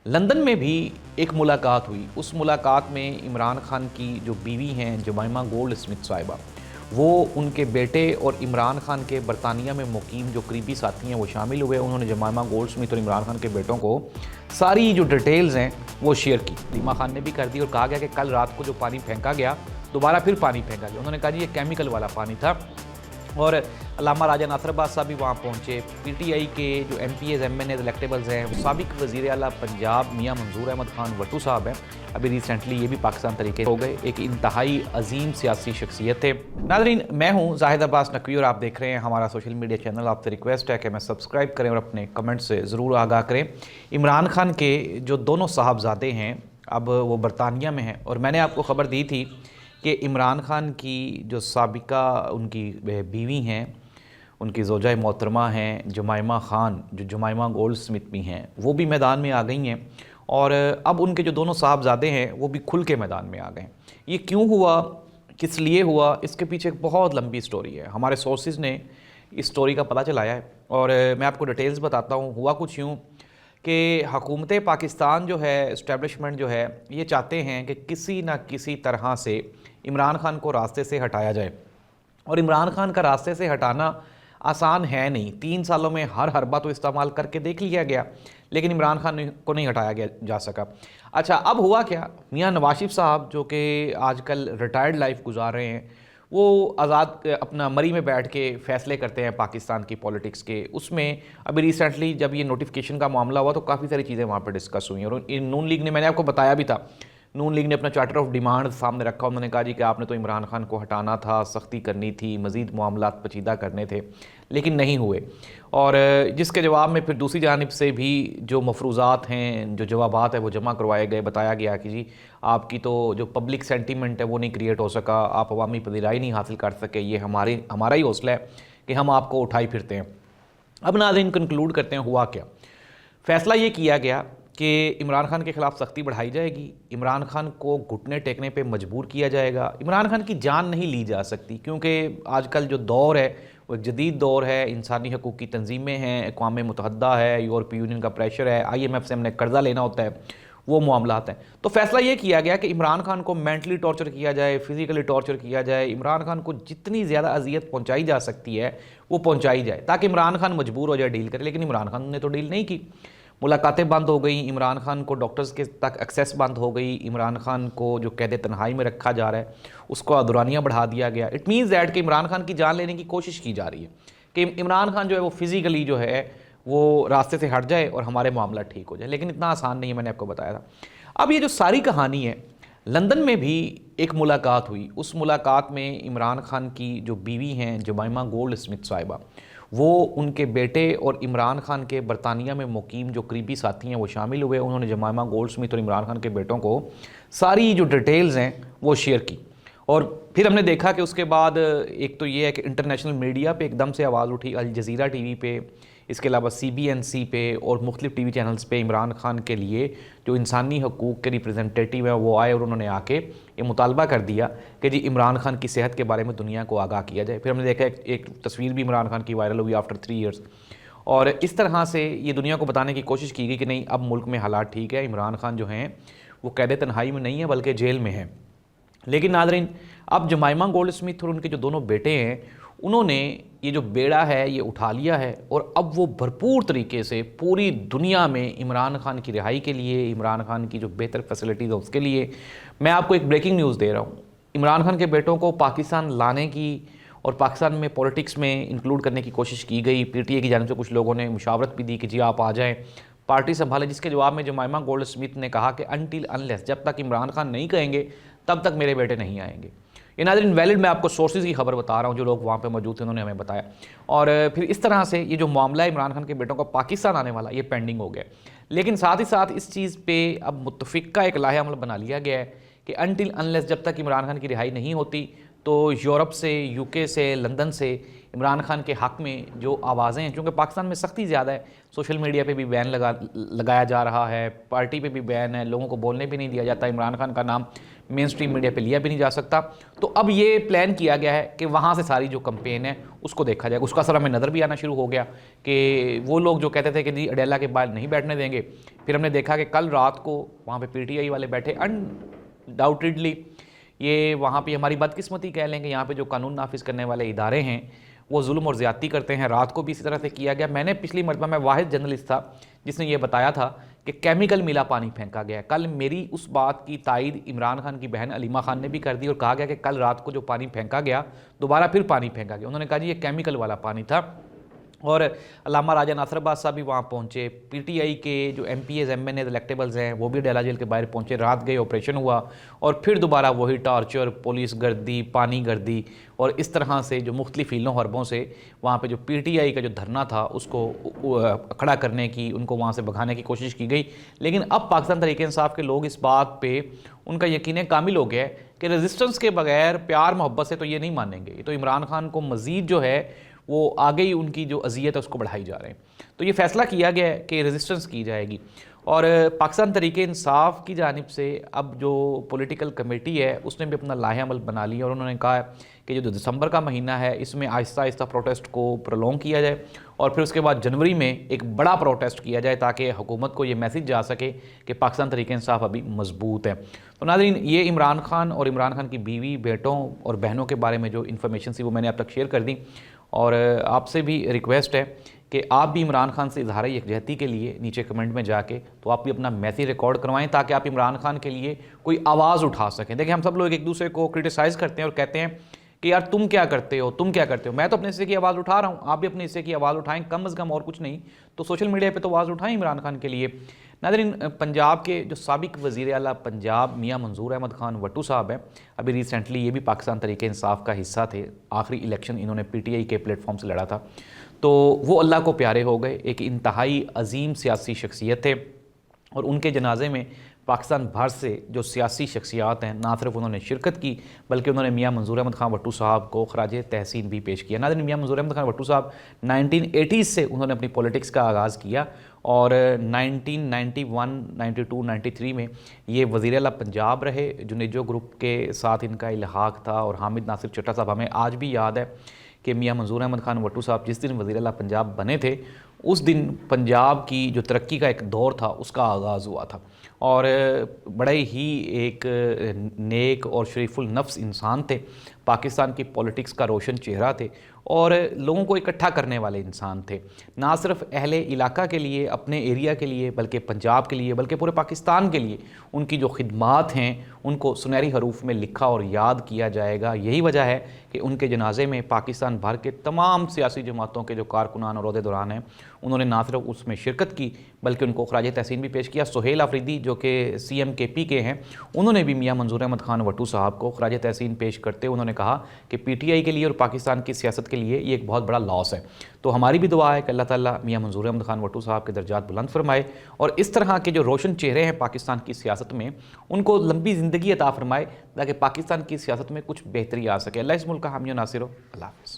London में भी एक मुलाकात हुई। उस मुलाकात में इमरान खान की जो बीवी हैं जमाइमा गोल्ड स्मिथ साहिबा, वो उनके बेटे और इमरान खान के बरतानिया में मुकीम जो करीबी साथी हैं वो शामिल हुए। उन्होंने जमाइमा गोल्ड स्मिथ और इमरान खान के बेटों को सारी जो डिटेल्स हैं वो शेयर की। रीमा खान ने भी कर दी और कहा गया कि कल रात को जो पानी फेंका गया दोबारा फिर पानी फेंका गया। उन्होंने कहा जी ये केमिकल वाला पानी था। और अल्लामा राजा नासिर अब्बास साहब भी वहाँ पहुँचे। पीटीआई के जो एमपीएज एमएनए इलेक्टेबल्स हैं, साबिक वज़ीर आला पंजाब मियाँ मंजूर अहमद खान वट्टू साहब हैं, अभी रिसेंटली ये भी पाकिस्तान तरीके हो गए। एक इंतहाई अजीम सियासी शख्सियत थे। नाज़रीन, मैं हूँ जाहिद अब्बास नकवी और आप देख रहे हैं हमारा सोशल मीडिया चैनल। आपसे रिक्वेस्ट है कि मैं सब्सक्राइब करें और अपने कमेंट से ज़रूर आगाह करें। इमरान खान के जो दोनों साहबजादे हैं अब वो बरतानिया में हैं और मैंने आपको ख़बर दी थी कि इमरान खान की जो साबिका उनकी बीवी हैं, उनकी ज़ौजा मोहतरमा हैं जमाइमा खान, जो जमाइमा गोल्ड स्मिथ भी हैं, वो भी मैदान में आ गई हैं। और अब उनके जो दोनों साहबजादे हैं वो भी खुल के मैदान में आ गए। ये क्यों हुआ, किस लिए हुआ, इसके पीछे एक बहुत लंबी स्टोरी है। हमारे सोर्सेज ने इस स्टोरी का पता चलाया है और मैं आपको डिटेल्स बताता हूँ। हुआ कुछ यूँ कि हुकूमत पाकिस्तान जो है, इस्टेब्लिशमेंट जो है, ये चाहते हैं कि किसी न किसी तरह से इमरान खान को रास्ते से हटाया जाए। और इमरान खान का रास्ते से हटाना आसान है नहीं। 3 सालों में हर हरबा तो इस्तेमाल करके देख लिया गया, लेकिन इमरान खान को नहीं हटाया गया जा सका। अच्छा, अब हुआ क्या, मियाँ नवाज शरीफ साहब जो कि आजकल रिटायर्ड लाइफ गुजार रहे हैं, वो आज़ाद अपना मरी में बैठ के फ़ैसले करते हैं पाकिस्तान की पॉलिटिक्स के। उसमें अभी रिसेंटली जब ये नोटिफिकेशन का मामला हुआ तो काफ़ी सारी चीज़ें वहाँ पर डिस्कस हुई और नून लीग ने, मैंने आपको बताया भी था, नून लीग ने अपना चार्टर ऑफ डिमांड सामने रखा। उन्होंने कहा जी कि आपने तो इमरान खान को हटाना था, सख्ती करनी थी, मज़ीद मामलात पेचीदा करने थे, लेकिन नहीं हुए। और जिसके जवाब में फिर दूसरी जानिब से भी जो मफरूज़ात हैं, जो जवाबात है वो जमा करवाए गए। बताया गया कि जी आपकी तो जो पब्लिक सेंटीमेंट है वो नहीं क्रिएट हो सका, आप अवामी पजीराई नहीं हासिल कर सके, ये हमारा ही हौसला है कि हम आपको उठाई फिरते हैं। अब नाज़रीन, कंक्लूड करते हैं हुआ क्या। फ़ैसला ये किया गया कि इमरान खान के ख़िलाफ़ सख्ती बढ़ाई जाएगी, इमरान खान को घुटने टेकने पे मजबूर किया जाएगा। इमरान खान की जान नहीं ली जा सकती क्योंकि आजकल जो दौर है वो एक जदीद दौर है। इंसानी हकूक़ की तंजीमें हैं, अक़वाम मुत्तहदा है, यूरोपीय यूनियन का प्रेशर है, IMF से हमने कर्ज़ा लेना होता है, वो मामलात हैं। तो फ़ैसला ये किया गया कि इमरान खान को मेंटली टॉर्चर किया जाए, फ़िज़िकली टॉर्चर किया जाए। इमरान खान को जितनी ज़्यादा अजियत पहुँचाई जा सकती है वो पहुँचाई जाए ताकि इमरान खान मजबूर हो जाए डील करे। लेकिन इमरान खान ने तो डील नहीं की। मुलाकातें बंद हो गई, इमरान खान को डॉक्टर्स के तक एक्सेस बंद हो गई, इमरान खान को जो कैद तन्हाई में रखा जा रहा है उसको अदुरानियाँ बढ़ा दिया गया। इट मीन्स दैट कि इमरान खान की जान लेने की कोशिश की जा रही है कि इमरान खान जो है वो फिज़िकली जो है वो रास्ते से हट जाए और हमारे मामला ठीक हो जाए। लेकिन इतना आसान नहीं है, मैंने आपको बताया था। अब ये जो सारी कहानी है, लंदन में भी एक मुलाकात हुई। उस मुलाकात में इमरान खान की जो बीवी हैं जमाइमा गोल्ड स्मिथ साहिबा, वो उनके बेटे और इमरान खान के बरतानिया में मुकीम जो करीबी साथी हैं वो शामिल हुए। उन्होंने जमाइमा गोल्ड स्मिथ और इमरान खान के बेटों को सारी जो डिटेल्स हैं वो शेयर की। और फिर हमने देखा कि उसके बाद एक तो ये है कि इंटरनेशनल मीडिया पे एकदम से आवाज़ उठी, अल जज़ीरा टीवी पे, इसके अलावा CBNC पे और मुख्तलिफ टीवी चैनल्स पे इमरान खान के लिए जो इंसानी हकूक़ के रिप्रेजेंटेटिव हैं वो आए और उन्होंने आके ये मुतालबा कर दिया कि जी इमरान खान की सेहत के बारे में दुनिया को आगाह किया जाए। फिर हमने देखा एक तस्वीर भी इमरान खान की वायरल हुई आफ्टर 3 ईयर्स। और इस तरह से ये दुनिया को बताने की कोशिश की गई कि नहीं, अब मुल्क में हालात ठीक है, इमरान खान जो हैं वो कैद तन्हाई में नहीं है बल्कि जेल में है। लेकिन नाज़रीन, अब जमाइमा गोल्ड स्मिथ और उनके जो दोनों बेटे हैं उन्होंने ये जो बेड़ा है ये उठा लिया है और अब वो भरपूर तरीके से पूरी दुनिया में इमरान खान की रिहाई के लिए, इमरान खान की जो बेहतर फैसिलिटीज़ है उसके लिए, मैं आपको एक ब्रेकिंग न्यूज़ दे रहा हूँ। इमरान खान के बेटों को पाकिस्तान लाने की और पाकिस्तान में पॉलिटिक्स में इंक्लूड करने की कोशिश की गई। PTI की जानिब से कुछ लोगों ने मुशावरत भी दी कि जी आप आ जाएँ, पार्टी संभालें। जिसके जवाब में जमाइमा गोल्ड स्मिथ ने कहा कि अनटिल अनलेस, जब तक इमरान खान नहीं कहेंगे तब तक मेरे बेटे नहीं आएंगे। ये नाज़रीन वैलिड, मैं आपको सोर्सेज की खबर बता रहा हूँ, जो लोग वहाँ पे मौजूद थे उन्होंने हमें बताया। और फिर इस तरह से ये जो मामला है इमरान खान के बेटों का पाकिस्तान आने वाला, ये पेंडिंग हो गया। लेकिन साथ ही साथ इस चीज़ पे अब मुत्तफ़िक़ा एक लाहे अमल बना लिया गया है कि अनटिल अनलेस, जब तक इमरान खान की रिहाई नहीं होती तो यूरोप से, UK से, लंदन से इमरान खान के हक़ में जो आवाज़ें हैं, क्योंकि पाकिस्तान में सख्ती ज़्यादा है, सोशल मीडिया पे भी बैन लगाया जा रहा है, पार्टी पे भी बैन है, लोगों को बोलने भी नहीं दिया जाता, इमरान खान का नाम मेन स्ट्रीम मीडिया पे लिया भी नहीं जा सकता। तो अब ये प्लान किया गया है कि वहाँ से सारी जो कंपेन है उसको देखा जाएगा। उसका असर हमें नज़र भी आना शुरू हो गया कि वो लोग जो कहते थे कि जी अडेला के बाहर नहीं बैठने देंगे, फिर हमने देखा कि कल रात को वहाँ पे पीटीआई वाले बैठे। अनडाउटेडली ये वहाँ पे हमारी बदकिस्मती कह लेंगे, यहाँ पे जो कानून नाफिज करने वाले इदारे हैं वो जुल्म और ज़्यादती करते हैं। रात को भी इसी तरह से किया गया। मैंने पिछली मरतबा मैं वाहिद जर्नलिस्ट था जिसने ये बताया था कि केमिकल मिला पानी फेंका गया। कल मेरी उस बात की तायद इमरान खान की बहन अलीमा खान ने भी कर दी और कहा गया कि कल रात को जो पानी फेंका गया दोबारा फिर पानी फेंका गया। उन्होंने कहा जी ये केमिकल वाला पानी था। और अल्लामा राजा नासिर अब्बास साहब भी वहाँ पहुँचे, पीटीआई के जो एमपीएज एमएनए इलेक्टेबल्स हैं वो भी अडेला जेल के बाहर पहुँचे, रात गए, ऑपरेशन हुआ और फिर दोबारा वही टार्चर, पुलिस गर्दी, पानी गर्दी और इस तरह से जो मुख्तलिफ हीलों हरबों से वहाँ पे जो पीटीआई का जो धरना था उसको खड़ा करने की, उनको वहाँ से भगाने की कोशिश की गई। लेकिन अब पाकिस्तान तहरीक इंसाफ के लोग इस बात पर उनका यकीन कामिल हो गया है कि रेजिस्टेंस के बगैर, प्यार मोहब्बत से तो ये नहीं मानेंगे। ये तो इमरान खान को मज़ीद जो है वो आगे ही उनकी जो अजियत है उसको बढ़ाई जा रहे हैं। तो ये फैसला किया गया है कि रेजिस्टेंस की जाएगी। और पाकिस्तान तहरीक इंसाफ की जानिब से अब जो पॉलिटिकल कमेटी है उसने भी अपना लाहे अमल बना लिया और उन्होंने कहा कि जो दिसंबर का महीना है इसमें आहिस्ता आहिस्ता प्रोटेस्ट को प्रोलॉन्ग किया जाए और फिर उसके बाद जनवरी में एक बड़ा प्रोटेस्ट किया जाए ताकि हुकूमत को ये मैसेज जा सके कि पाकिस्तान तहरीक इंसाफ अभी मजबूत है। तो नाज़रीन, ये इमरान खान और इमरान खान की बीवी, बेटों और बहनों के बारे में जो इन्फॉर्मेशन थी वो मैंने आप तक शेयर कर दी। और आपसे भी रिक्वेस्ट है कि आप भी इमरान खान से इजहार यकजहती के लिए नीचे कमेंट में जाके तो आप भी अपना मैसेज रिकॉर्ड करवाएं ताकि आप इमरान खान के लिए कोई आवाज़ उठा सकें। देखिए, हम सब लोग एक दूसरे को क्रिटिसाइज़ करते हैं और कहते हैं कि यार तुम क्या करते हो, तुम क्या करते हो। मैं तो अपने हिस्से की आवाज़ उठा रहा हूँ, आप भी अपने हिस्से की आवाज़ उठाएं, कम अज़ कम और कुछ नहीं तो सोशल मीडिया पे तो आवाज़ उठाएं इमरान खान के लिए। नाज़रीन, पंजाब के जो साबिक वज़ीर आला पंजाब मियाँ मंजूर अहमद खान वट्टू साहब हैं, अभी रिसेंटली ये भी पाकिस्तान तहरीक इंसाफ का हिस्सा थे। आखिरी इलेक्शन इन्होंने पीटीआई के प्लेटफॉर्म से लड़ा था, तो वो अल्लाह को प्यारे हो गए। एक इंतहाई अजीम सियासी शख्सियत थे और उनके जनाजे में पाकिस्तान भर से जो सियासी शख्सियात हैं ना सिर्फ उन्होंने शिरकत की बल्कि उन्होंने मियाँ मंजूर अहमद खान वट्टू साहब को खराज तहसीन भी पेश किया। नाज़रीन, मियाँ मंजूर अहमद खान वट्टू साहब 1980s से उन्होंने अपनी पॉलिटिक्स का आगाज़ किया और 1991, 92, 93 में ये वज़ीर आला पंजाब रहे। जुनेजो ग्रुप के साथ इनका इल्हाक था और हामिद नासिर चट्टा साहब, हमें आज भी याद है कि मियाँ मंजूर अहमद खान वट्टू साहब जिस दिन वज़ीर आला पंजाब बने थे उस दिन पंजाब की जो तरक्की का एक दौर था उसका आगाज़ हुआ था और बड़े ही एक नेक और शरीफुल नफ्स इंसान थे, पाकिस्तान की पॉलिटिक्स का रोशन चेहरा थे और लोगों को इकट्ठा करने वाले इंसान थे। ना सिर्फ अहले इलाका के लिए, अपने एरिया के लिए, बल्कि पंजाब के लिए, बल्कि पूरे पाकिस्तान के लिए उनकी जो खिदमात हैं उनको सुनहरी हरूफ में लिखा और याद किया जाएगा। यही वजह है कि उनके जनाजे में पाकिस्तान भर के तमाम सियासी जमातों के जो कारकुनान और ओहदेदारान हैं उन्होंने ना सिर्फ उसमें शिरकत की बल्कि उनको खराज तहसीन भी पेश किया। सुहेल आफरीदी जो कि CM-KP के हैं, उन्होंने भी मियाँ मंजूर अहमद खान वट्टू साहब को खराज तहसीन पेश करते उन्होंने कहा कि PTI के लिए और पाकिस्तान की सियासत के लिए ये एक बहुत बड़ा लॉस है। तो हमारी भी दुआ है कि अल्लाह ताला मियाँ मंजूर अहमद खान वट्टू साहब के दर्जात बुलंद फरमाए और इस तरह के जो रोशन चेहरे हैं पाकिस्तान की सियासत में उनको लंबी ज़िंदगी अता फरमाए ताकि पाकिस्तान की सियासत में कुछ बेहतरी आ सके। अल्लाह इस मुल्क का हामी नासिर हो। अल्लाह हाफ़िज़।